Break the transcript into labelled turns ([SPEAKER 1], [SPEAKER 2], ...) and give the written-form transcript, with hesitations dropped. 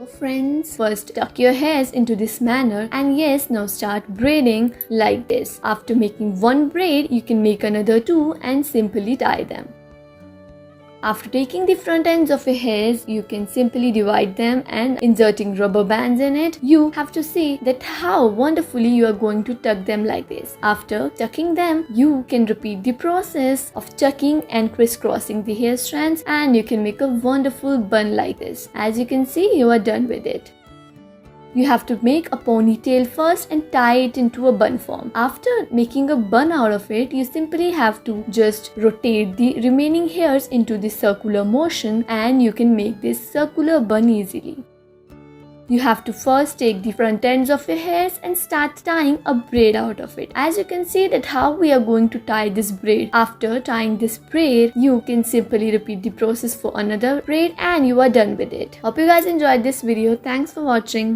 [SPEAKER 1] Friends, first tuck your hairs into this manner, and yes, now start braiding like this. After making one braid, you can make another two and simply tie them. After taking the front ends of your hairs, you can simply divide them and inserting rubber bands in it. You have to see that how wonderfully you are going to tuck them like this. After tucking them, you can repeat the process of tucking and crisscrossing the hair strands, and you can make a wonderful bun like this. As you can see, you are done with it. You have to make a ponytail first and tie it into a bun form. After making a bun out of it, you simply have to just rotate the remaining hairs into the circular motion, and you can make this circular bun easily. You have to first take the front ends of your hairs and start tying a braid out of it. As you can see that how we are going to tie this braid. After tying this braid, you can simply repeat the process for another braid and you are done with it. Hope you guys enjoyed this video. Thanks for watching.